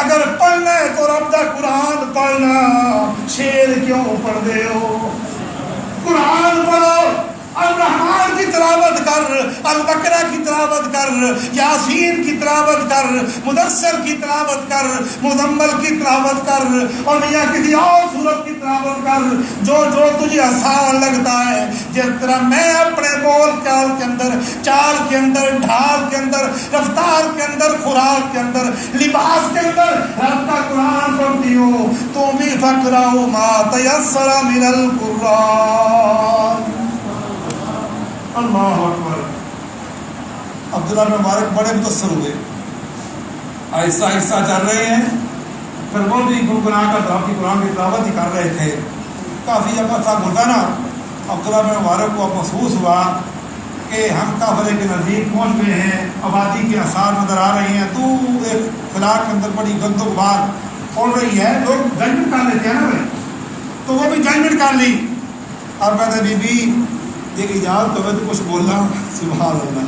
اگر پڑھنا ہے تو رب دا قرآن پڑھنا، شعر کیوں پڑھ دے ہو؟ قرآن پڑھو، الرحمن کی تلاوت کر، البقرہ کی تلاوت کر، یاسین کی تلاوت کر، مدثر کی تلاوت کر، مزمل کی تلاوت کر، اور یا کسی اور سورت کی تلاوت کر، جو تجھے آسان لگتا ہے۔ جس طرح میں اپنے بول چال کے اندر، چال کے اندر، ڈھال کے اندر، رفتار کے اندر، خوراک کے اندر، لباس کے اندر رب کا قرآن پڑھتی ہوں، تم بھی فقرؤا ما تیسر من القرآن۔ اللہ اکبر۔ عبداللہ بن مبارک بڑے متاثر ہوئے، آہستہ آہستہ چل رہے ہیں، پھر وہ بھی گنگنا کر آپ کی قرآن کی تلاوت ہی کر رہے تھے۔ کافی جب تک ہوتا نا، عبداللہ بن مبارک کو اب محسوس ہوا کہ ہم قافلے کے نزدیک پہنچ گئے ہیں، آبادی کے آثار نظر آ رہے ہیں، دور ایک خلا کے اندر بڑی گند و غبار پھول رہی ہے، لوگ ججمنٹ کر لیتے ہیں نا بھائی، تو وہ بھی ججمنٹ کر لی. اب کہتے بی بی دیکھ اجازت تو میں تو کچھ بولنا. سبحان اللہ.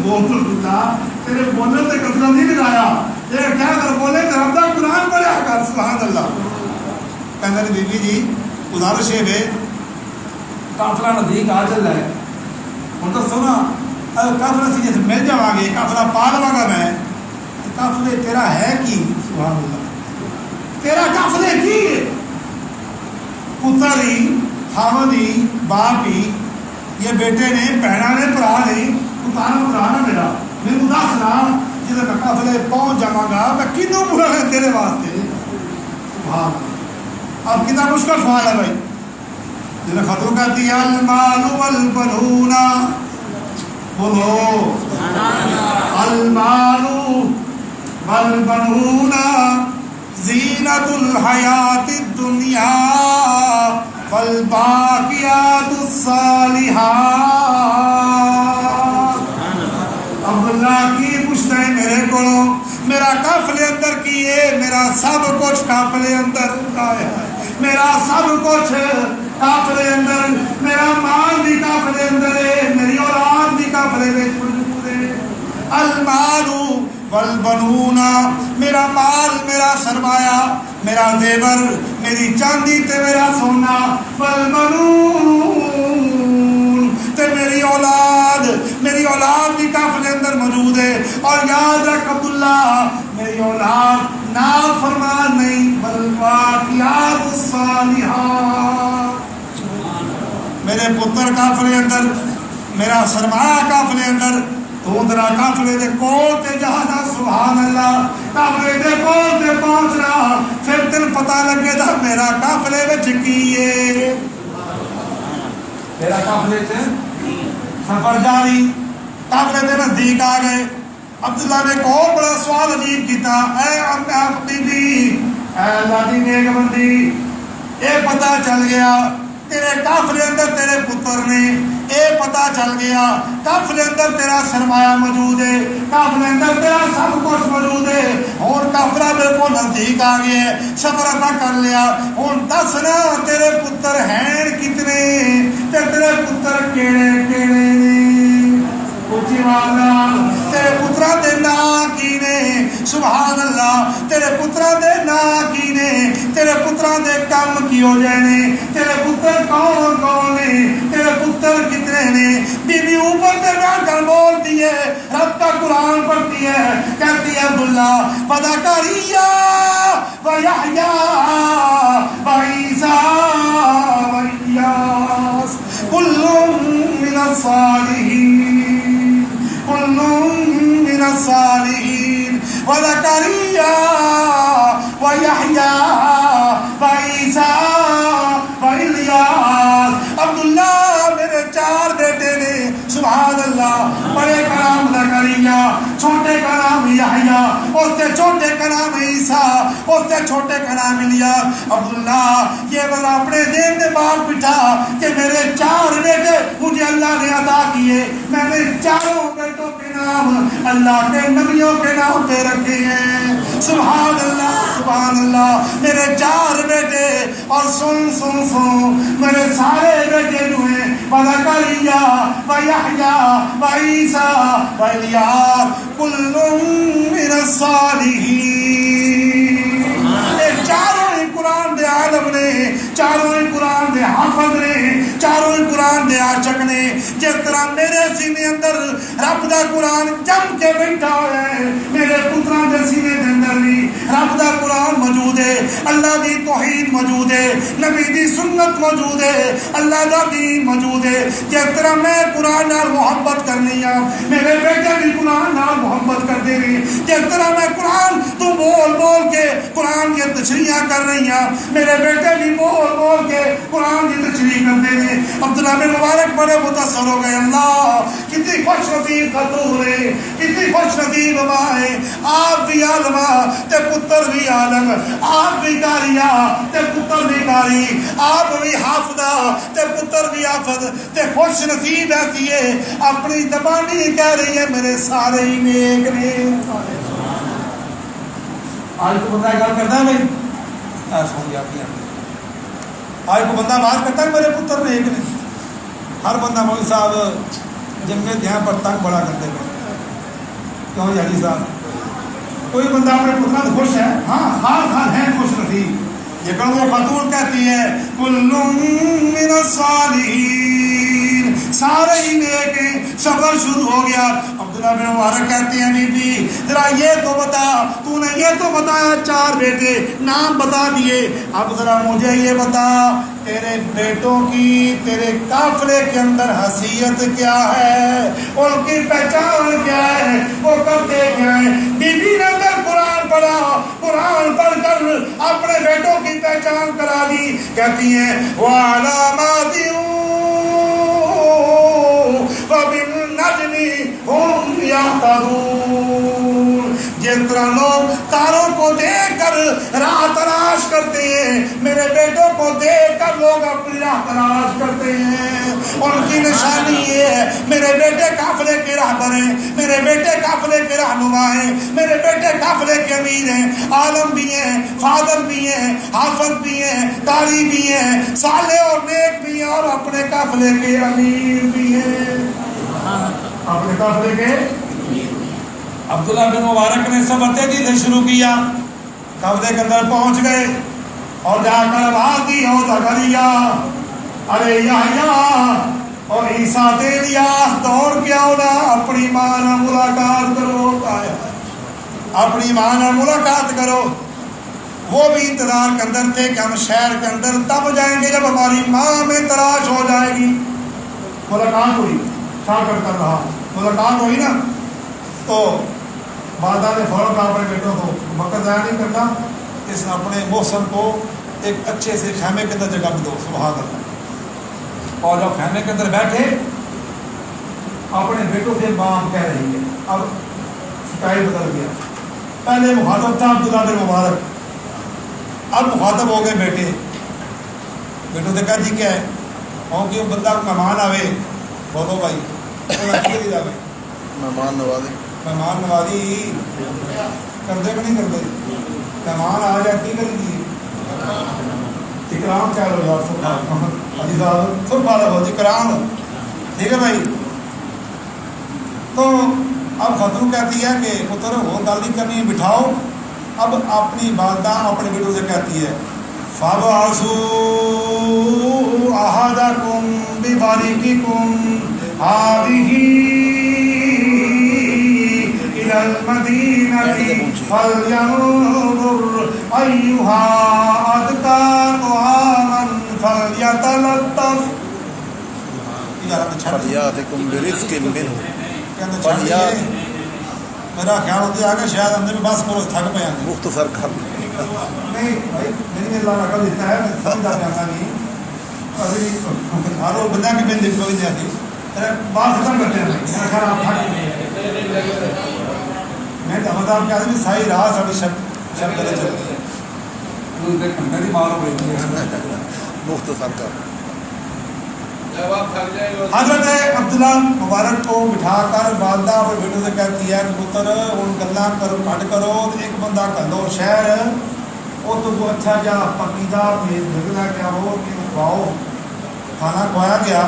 بول اللہ تیرے بولنے سے قطرہ نہیں لگایا، یہ کیا کر بولے تو رب دا قرآن پڑھا کر. سبحان اللہ. کہتے بی بی جی گزارش ہے قافلہ نزدیک آ چل رہا ہے، ہوں تو سونا قافلہ سے جیسے مل جاؤں گے، قافلہ پا لوا گا میں، قافلے تیرا ہے کی. سبحان اللہ. تیرا قافلے کی پتر ہی خاوند ہی باپ ہی، یہ بیٹے نے بہنا نے برا نہیں، اتارا برا نا میرا، میں دس رہا جب میں قافلے پہنچ جاؤں گا میں کنوں برا ہے تیرے واسطے. سبحان اللہ. اب کتنا مشکل سوال ہے بھائی. جنہیں خطر کہتی ہے المال والبنون، بولو المال والبنون زینت الحیات الدنیا والباقیات الصالحات. عبداللہ کی پوچھتا ہے میرے کو، میرا قافلے اندر کی ہے، میرا سب کچھ قافلے اندر آیا ہے، میرا سب کچھ قافلے اندر، میرا مال بھی قافلے اندر ہے، میری اولاد بھی قافلے میں موجود ہے. المال والبنون، میرا مال میرا سرمایہ، میرا زیور، میری چاندی تے میرا سونا، والبنون تے میری اولاد بھی قافلے اندر موجود ہے. اور یاد رکھ عبداللہ میری اولاد نافرمان نہیں بل باقیات الصالحات. میرے پتر قافلے اندر، میرا سرمایہ قافلے اندر، تو ذرا قافلے دے کول تے جانا. سبحان اللہ. قافلے دے کول تے پہنچنا، پھر تین پتہ لگے گا میرا قافلے وچ کی ہے. میرا قافلے سے سفر جاری، قافلے دے نزدیک آ گئے. عبداللہ نے ایک اور بڑا سوال عجیب کیتا، اے حبیبی، اے اللہ دی نیک بندی، اے پتہ چل گیا تیرے قافلے اندر تیرے پتر نے، اے پتہ چل گیا قافلے اندر تیرا سرمایہ موجود ہے، قافلے اندر تیرا سب کچھ موجود ہے، اور قافلہ بالکل نزدیک آ گیا ہے، سفر ادا کر لیا. ہوں دس نا تیرے پتر ہیں کتنے، تیرے پتر کیڑے کیڑے نے؟ اونچی آواز تیرے پتراں دے نام کی نے؟ سبحان اللہ. تیرے پتراں دے نام کی نے؟ تیرے پتراں دے کام کی ہو جائے نے؟ تیرے پتر کون کون نے؟ تیرے پتر کتنے نے؟ بی بی اوپر سے بیٹھ کر بولتی ہے، رب کا قرآن پڑھتی ہے، کہتی ہے عبداللہ وزکریا ویحییٰ وعیسیٰ والیاس کل من الصالحین، کل من الصالحین وزکریا ویحییٰ وعیسیٰ والیاس. عبداللہ میرے چار بیٹے نے. سبحان اللہ. بڑے کا نام زکریا، چھوٹے کا نام یحییٰ، اس سے چھوٹے کا نام عیسیٰ، اس سے چھوٹے کا نام الیاس. عبداللہ یہ بڑا اپنے ذہن میں بات بٹھا کہ میرے چار بیٹے مجھے اللہ نے عطا کیے، میں نے چاروں بیٹوں کے نام اللہ کے نبیوں کے نام پہ رکھے ہیں. سبحان اللہ سبحان اللہ. میرے چار بیٹے، اور سن سن سن میرے سارے بیٹے جو ہیں وزکریا ویحییٰ وعیسیٰ والیاس کل من الصالحین. چاروں ہی قرآن دے عالم نے، چاروں ہی قرآن دے حافظ نے، چاروں ہی قرآن دے عاشق نے. جس طرح میرے سینے اندر رب دا قرآن جم کے بیٹھا ہوا ہے، میرے پتراں دے سینے دے اندر بھی رب دا قرآن موجود ہے، اللہ دی توحید موجود ہے، نبی دی سنت موجود ہے، اللہ دا دین موجود ہے. جس طرح میں قرآن نال محبت کرنی ہاں، میرے بیٹے بھی قرآن نال محبت کرتے ہیں. جس طرح میں قرآن تو بول بول کے قرآن کی تشریح کر رہی ہیں، میرے بیٹے بھی بول بول کے قرآن کی تشریح کرتے ہیں. عبداللہ بن مبارک بڑے متاثر ہو گئے، اللہ کتنی خوش نصیب خاتون ہے، کتنی خوش نصیب ماں ہے، آپ بھی عالمہ تے پتر بھی عالم، آپ بھی قاریہ تے پتر بھی قاری، آپ بھی حافظہ تے پتر بھی حافظ، تے خوش نصیب ایسی ہے اپنی زبانی کہہ رہی ہے میرے سارے ہی نیک نے۔ آج کو بندہ گل کرتا ہے بھائی سو گیا، آج کو بندہ بات کرتا ہے میرے پتر نیک نے، ہر بندہ مولوی صاحب جمعے یہاں پر تنگ بڑا کرتے ہیں، کیوں جی صاحب کوئی بندہ اپنے پتر سے خوش ہے، ہاں خال ہے خوش نصیب، لیکن وہ خاتون کہتی ہے کل من الصالحین، سارے ہی نیک ہیں۔ سفر شروع ہو گیا، عبداللہ بن مبارک کہتے ہیں بی بی ذرا یہ تو بتا، تو نے یہ تو بتایا 4 بیٹے نام بتا دیے، اب ذرا مجھے یہ بتا تیرے بیٹوں کی تیرے قافلے کے اندر حیثیت کیا ہے، ان کی پہچان کیا ہے، وہ کرتے کیا ہیں۔ بی بی نے اندر قرآن پڑھا، قرآن پڑھ کر اپنے بیٹوں کی پہچان کرا دی، کہتی ہیں وَعَلَامَاتٍ وَبِالنَّجْمِ هُمْ يَهْتَدُونَ۔ جس طرح لوگ تاروں کو دیکھ کر راہ تلاش کرتے ہیں، میرے بیٹوں کو دیکھ کر لوگ اپنی راہ تلاش کرتے ہیں، ان کی نشانی یہ ہے میرے بیٹے قافلے کے راہبر ہیں، میرے بیٹے قافلے کے رہنما ہیں، میرے بیٹے قافلے کے امیر ہیں، عالم بھی ہیں، فاضل بھی ہیں، حافظ بھی ہیں، قاری بھی ہیں، صالح اور نیک بھی ہیں، اور اپنے قافلے کے امیر بھی ہیں، اپنے قافلے کے۔ عبداللہ بن مبارک نے سفر تیزی سے شروع کیا، قافلے کے اندر پہنچ گئے اور جا کر آواز دی او زکریا ارے یحییٰ اور عیسیٰ دے الیاس دوڑ کے آؤ نا، اپنی ماں نہ ملاقات کرو، اپنی ماں نہ ملاقات کرو۔ وہ بھی انتظار کے اندر تھے کہ ہم شہر کے اندر تب جائیں گے جب ہماری ماں میں تلاش ہو جائے گی۔ ملاقات ہوئی، شاکر کر رہا، ملاقات ہوئی نا، تو بادشاہ نے فوراً کہا اپنے بیٹوں کو وقت ضائع نہیں کرنا، اس نے اپنے محسن کو ایک اچھے سے خیمے کے اندر جگہ بھی دو، سبحان اللہ۔ اور جب خیمے کے اندر بیٹھے اپنے بیٹوں سے ماں کہہ رہی ہے، اب سٹائل بدل گیا، پہلے مخاطب تھا عبداللہ بن مبارک، اب مخاطب ہو گئے بیٹے، بیٹوں سے کہہ دی کیا ہے کہ بندہ مہمان آوے، بولو بھائی مہمان نوازی، مہمان نوازی کرتے کہ نہیں کرتے؟ مہمان آ جائے کی کر دی اکرام چاہے یار سب پالا بہت اکرام، ٹھیک ہے بھائی۔ تو اب خاتون کہتی ہے کہ پتر وہ گل نہیں کرنی ہے، بٹھاؤ۔ اب اپنی والدہ اپنے بیٹوں سے کہتی ہے فَابْعَثُوا أَحَدَكُمْ بِبَارِكِكُمْ هَٰذِهِ إِلَى الْمَدِينَةِ فَلْيَنظُرْ أَيُّهَا أَزْكَىٰ طَعَامًا فَلْيَتَلَطَّفْ فَلْيَأْتِكُمْ بِرِزْقٍ مِّنْهُ فَلْيَأْتِ۔ میرا خیال ہوتا ہے کہ شاید ہم نے بھی بس کرو تھک پہ آنے مختصر کر نہیں بھائی، میری اللہ کا عقل دیتا ہے، میں سمجھا پہ آنا نہیں ابھی ہر وہ بندہ کی بین کوئی نہیں آتی، بات ختم کرتے ہیں میرا خیال آپ تھک میں احمد آپ کے آدمی سائی راہ سبھی شب کرے چلتے ہیں میری مار ہو گئی مختصر کر۔ حضرت عبداللہ مبارک کو بٹھا کر والدہ اور بیٹوں سے کہتی ہے کہ پتر ان گلا کرو کٹ کرو، ایک بندہ کلو شہر وہ تو وہ اچھا جا پکیدہ بھیجنا کیا وہ کھاؤ۔ کھانا کھوایا گیا۔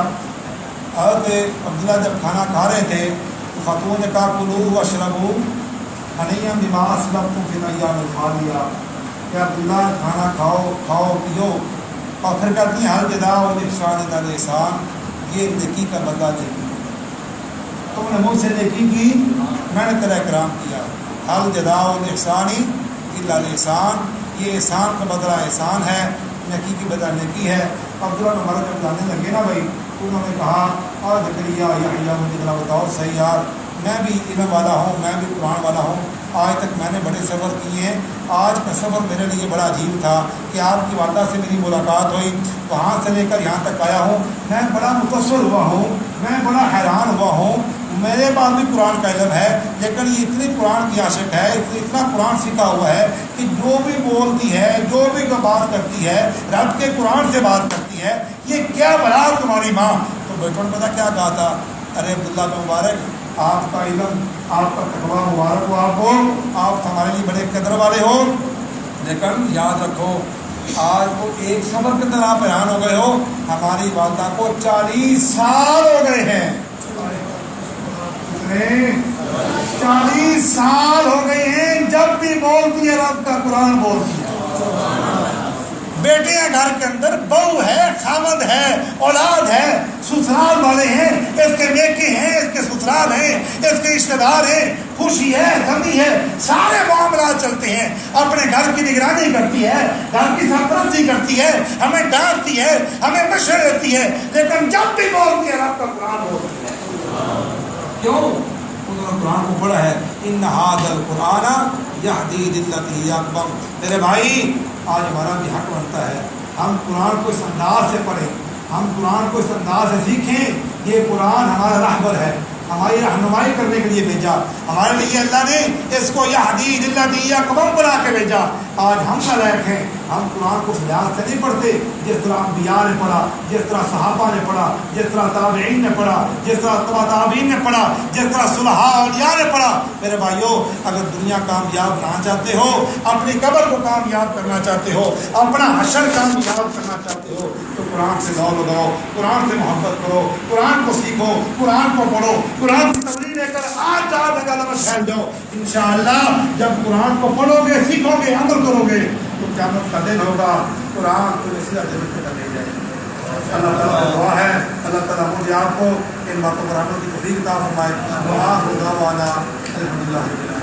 حضرت عبداللہ جب کھانا کھا رہے تھے تو خاتون نے کہا کلو واشربو ہنیئا بما اسلفتم فی الایام الخالیہ، کہ عبداللہ کھانا کھاؤ کھاؤ پیو، اور پھر کہتی ہیں ہر جدا و احسان دل احسان، یہ نیکی کا بدلہ نیکی، تم نے مجھ سے نیکی کی میں نے تیرا اکرام کیا، ہر جدا و احسانی الا الاحسان، یہ احسان کا بدلہ احسان ہے، نیکی کی بدلہ نیکی ہے۔ عبداللہ مبارک جب جانے لگے نا بھائی، انہوں نے کہا اور زکریا یحییٰ مجھے ذرا بتاؤ صحیح یار، میں بھی علم والا ہوں، میں بھی قرآن والا ہوں، آج تک میں نے بڑے سفر کیے ہیں، آج کا سفر میرے لیے بڑا عجیب تھا کہ آپ کی والدہ سے میری ملاقات ہوئی، وہاں سے لے کر یہاں تک آیا ہوں، میں بڑا متاثر ہوا ہوں، میں بڑا حیران ہوا ہوں۔ میرے پاس بھی قرآن کا علم ہے، لیکن یہ اتنی قرآن کی عاشق ہے، اتنا قرآن سیکھا ہوا ہے کہ جو بھی بولتی ہے، جو بھی بات کرتی ہے، رب کے قرآن سے بات کرتی ہے۔ یہ کیا بڑا تمہاری ماں؟ تو بیٹوں نے پتا کیا کہا تھا؟ ارے عبداللہ بن مبارک، آپ کا علم، آپ کا تقویٰ مبارک ہو آپ کو، آپ ہمارے لیے بڑے قدر والے ہو، لیکن یاد رکھو آج کو ایک سفر کے اندر آپ حیران ہو گئے ہو، ہماری والدہ کو 40 سال ہو گئے ہیں، 40 سال ہو گئے ہیں، جب بھی بولتی ہے رب کا قرآن بولتی ہے۔ بیٹے ہیں گھر کے اندر، بہو ہے، خامد ہے، اولاد ہے، سسرال والے ہیں، اس کے میکے ہیں، اس کے سسرال ہیں، اس کے رشتے دار ہیں، خوشی ہے، غمی ہے، سارے معاملات چلتے ہیں۔ اپنے گھر کی نگرانی کرتی ہے، گھر کی سرپرستی کرتی ہے، ہمیں ڈانٹتی ہے، ہمیں مشورے دیتی ہے، لیکن جب بھی بولتی ہے رب کا قرآن بولتی ہے۔ کیوں؟ انہوں نے قرآن کو پڑھا ہے، ان ھذا القرآن یہدی للتی ہی اقوم۔ میرے بھائی، آج ہمارا بھی حق بنتا ہے ہم قرآن کو اس انداز سے پڑھیں، ہم قرآن کو اس انداز سے سیکھیں۔ یہ قرآن ہمارا رہبر ہے، ہماری رہنمائی کرنے کے لیے بھیجا، ہمارے لیے اللہ نے اس کو یہدی للتی ہی اقوم بنا کے بھیجا۔ آج ہم نالائق ہیں، ہم قرآن کو اس لحاظ سے نہیں پڑھتے جس طرح انبیاء نے پڑھا، جس طرح صحابہ نے پڑھا، جس طرح تابعین نے پڑھا، جس طرح تبع تابعین نے پڑھا، جس طرح صلحاء اولیاء نے پڑھا۔ میرے بھائیوں، اگر دنیا کامیاب بنانا چاہتے ہو، اپنی قبر کو کامیاب کرنا چاہتے ہو، اپنا حشر کامیاب کرنا چاہتے ہو، تو قرآن سے لو لگاؤ، قرآن سے محبت کرو، قرآن کو سیکھو، قرآن کو پڑھو، قرآن کی تبلیغ لے کر آج جا لگا لگا پھیل جاؤ۔ انشاءاللہ جب قرآن کو پڑھو گے، سیکھو گے، عمل کرو گے، تو قیامت کا دن ہوگا، قرآن کو سیدھا جنت میں لے جائے گا۔ اللہ تعالیٰ سے دعا ہے اللہ تعالیٰ مجھے آپ کو ان باتوں پر عمل کی توفیق عطا فرمائے۔ دعا الحمدللہ۔